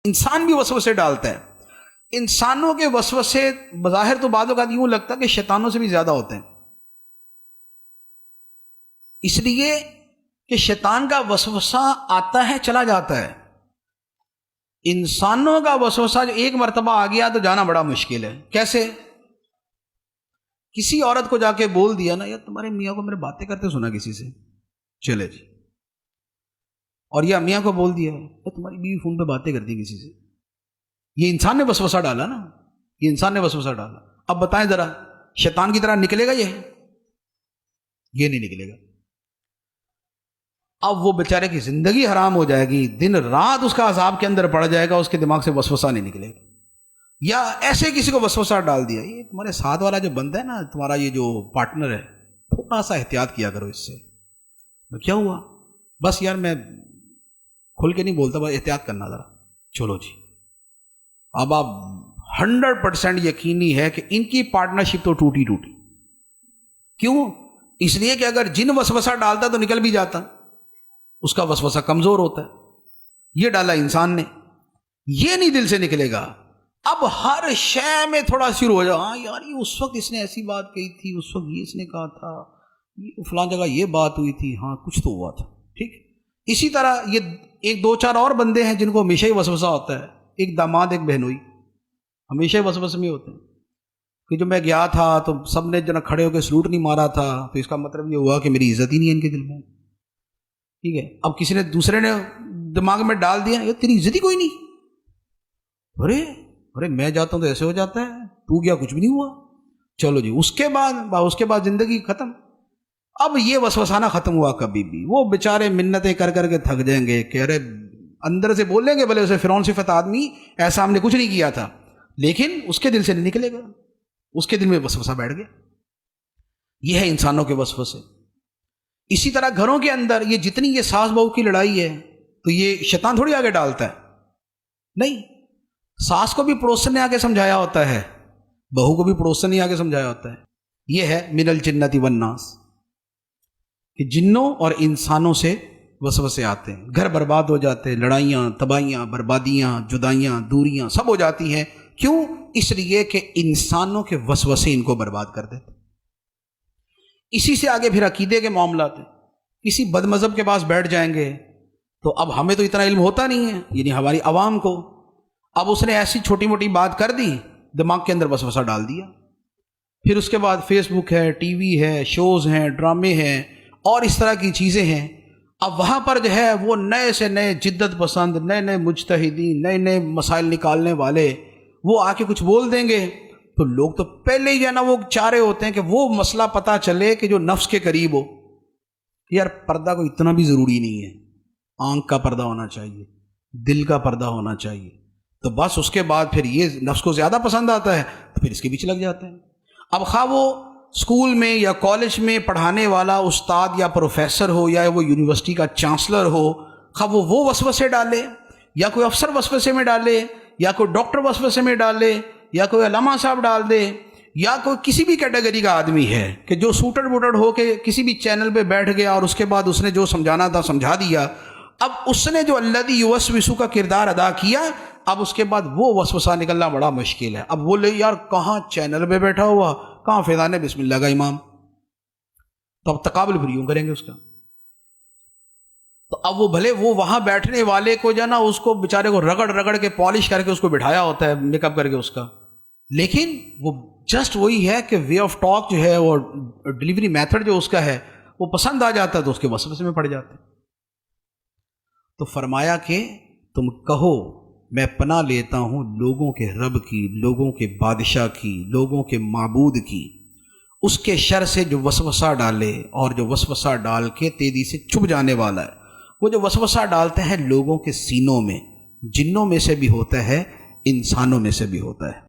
انسان بھی وسوسے ڈالتا ہے. انسانوں کے وسوسے بظاہر تو بعض اوقات یوں لگتا ہے کہ شیطانوں سے بھی زیادہ ہوتے ہیں، اس لیے کہ شیطان کا وسوسہ آتا ہے چلا جاتا ہے. انسانوں کا وسوسہ جو ایک مرتبہ آ گیا تو جانا بڑا مشکل ہے. کیسے؟ کسی عورت کو جا کے بول دیا نا، یار تمہارے میاں کو میرے باتیں کرتے سنا کسی سے، چلے جی. اور یا میاں کو بول دیا یار تمہاری بیوی فون پہ باتیں کرتی کسی سے. یہ انسان نے وسوسہ ڈالا نا، یہ انسان نے وسوسہ ڈالا. اب بتائیں ذرا، شیطان کی طرح نکلے گا یہ نہیں نکلے گا. اب وہ بیچارے کی زندگی حرام ہو جائے گی، دن رات اس کا عذاب کے اندر پڑ جائے گا، اس کے دماغ سے وسوسہ نہیں نکلے گا. یا ایسے کسی کو وسوسہ ڈال دیا، یہ تمہارے ساتھ والا جو بندہ ہے نا، تمہارا یہ جو پارٹنر ہے، تھوڑا سا احتیاط کیا کرو اس سے. کیا ہوا؟ بس یار میں کھل کے نہیں بولتا، بس احتیاط کرنا ذرا. چلو جی. اب آپ 100% یقینی ہے کہ ان کی پارٹنرشپ تو ٹوٹی. کیوں؟ اس لیے کہ اگر جن وسوسہ ڈالتا تو نکل بھی جاتا، اس کا وسوسہ کمزور ہوتا ہے. یہ ڈالا انسان نے، یہ نہیں دل سے نکلے گا. اب ہر شے میں تھوڑا شروع ہو جائے، ہاں یار یہ اس وقت اس نے ایسی بات کہی تھی، اس وقت یہ اس نے کہا تھا، یہ فلاں جگہ یہ بات ہوئی تھی، ہاں کچھ تو ہوا تھا. ٹھیک. اسی طرح یہ ایک دو چار اور بندے ہیں جن کو ہمیشہ ہی وسوسہ ہوتا ہے. ایک داماد ایک بہنوئی ہمیشہ ہی وسوسے میں ہوتے ہیں کہ جو میں گیا تھا تو سب نے جنا کھڑے ہو کے سلوٹ نہیں مارا تھا، تو اس کا مطلب یہ ہوا کہ میری عزت ہی نہیں ہے ان کے دل میں. ٹھیک ہے. اب کسی نے دوسرے نے دماغ میں ڈال دیا یہ تیری عزت ہی کوئی نہیں، ارے میں جاتا ہوں تو ایسے ہو جاتا ہے، تو گیا کچھ بھی نہیں ہوا. چلو جی. اس کے بعد زندگی ختم. اب یہ وسوسہ ختم ہوا کبھی بھی. وہ بیچارے منتیں کر کر کے تھک جائیں گے کہ ارے اندر سے بولیں گے بھلے اسے فرعون صفت آدمی، ایسا ہم نے کچھ نہیں کیا تھا، لیکن اس کے دل سے نہیں نکلے گا، اس کے دل میں وسوسہ بیٹھ گیا. یہ ہے انسانوں کے وسوسے. اسی طرح گھروں کے اندر یہ جتنی یہ ساس بہو کی لڑائی ہے تو یہ شیطان تھوڑی آگے ڈالتا ہے. نہیں، ساس کو بھی پڑوسن نے آگے سمجھایا ہوتا ہے، بہو کو بھی پڑوسن نے آگے سمجھایا ہوتا ہے. یہ ہے من الجنۃ والناس، کہ جنوں اور انسانوں سے وسوسے آتے ہیں، گھر برباد ہو جاتے ہیں، لڑائیاں، تباہیاں، بربادیاں، جدائیاں، دوریاں سب ہو جاتی ہیں. کیوں؟ اس لیے کہ انسانوں کے وسوسے ان کو برباد کر دیتے. اسی سے آگے پھر عقیدے کے معاملات ہیں. کسی بد مذہب کے پاس بیٹھ جائیں گے تو اب ہمیں تو اتنا علم ہوتا نہیں ہے، یعنی ہماری عوام کو. اب اس نے ایسی چھوٹی موٹی بات کر دی، دماغ کے اندر وسوسہ ڈال دیا. پھر اس کے بعد فیس بک ہے، ٹی وی ہے، شوز ہیں، ڈرامے ہیں اور اس طرح کی چیزیں ہیں. اب وہاں پر جو ہے وہ نئے سے نئے جدت پسند، نئے مجتہدین، نئے مسائل نکالنے والے وہ آ کے کچھ بول دیں گے تو لوگ تو پہلے ہی جو ہے نا وہ چاہ رہے ہوتے ہیں کہ وہ مسئلہ پتہ چلے کہ جو نفس کے قریب ہو. یار پردہ کو اتنا بھی ضروری نہیں ہے، آنکھ کا پردہ ہونا چاہیے، دل کا پردہ ہونا چاہیے. تو بس اس کے بعد پھر یہ نفس کو زیادہ پسند آتا ہے تو پھر اس کے پیچھے لگ جاتے ہیں. اب خواہ وہ اسکول میں یا کالج میں پڑھانے والا استاد یا پروفیسر ہو، یا وہ یونیورسٹی کا چانسلر ہو، خواہ وہ وسوسے ڈالے، یا کوئی افسر وسوسے میں ڈالے، یا کوئی ڈاکٹر وسوسے میں ڈالے، یا کوئی علامہ صاحب ڈال دے، یا کوئی کسی بھی کیٹیگری کا آدمی ہے کہ جو سوٹڈ بوٹڈ ہو کے کسی بھی چینل پہ بیٹھ گیا اور اس کے بعد اس نے جو سمجھانا تھا سمجھا دیا. اب اس نے جو الذی یوسوس کا کردار ادا کیا، اب اس کے بعد وہ وسوسہ نکلنا بڑا مشکل ہے. اب بولے یار کہاں چینل پہ بیٹھا ہوا، کہاں فیضان بسم اللہ کا امام، تو اب تقابل پھر یوں کریں گے اس کا. تو اب وہ بھلے وہ وہاں بیٹھنے والے کو جو ہے نا اس کو بیچارے کو رگڑ کے پالش کر کے اس کو بٹھایا ہوتا ہے، میک اپ کر کے اس کا، لیکن وہ جسٹ وہی ہے کہ وے آف ٹاک جو ہے وہ ڈلیوری میتھڈ جو اس کا ہے وہ پسند آ جاتا ہے تو اس کے وسوسے میں پڑ جاتے ہیں. تو فرمایا کہ تم کہو میں پناہ لیتا ہوں لوگوں کے رب کی، لوگوں کے بادشاہ کی، لوگوں کے معبود کی، اس کے شر سے جو وسوسہ ڈالے اور جو وسوسہ ڈال کے تیزی سے چھپ جانے والا ہے. وہ جو وسوسہ ڈالتے ہیں لوگوں کے سینوں میں، جنوں میں سے بھی ہوتا ہے، انسانوں میں سے بھی ہوتا ہے.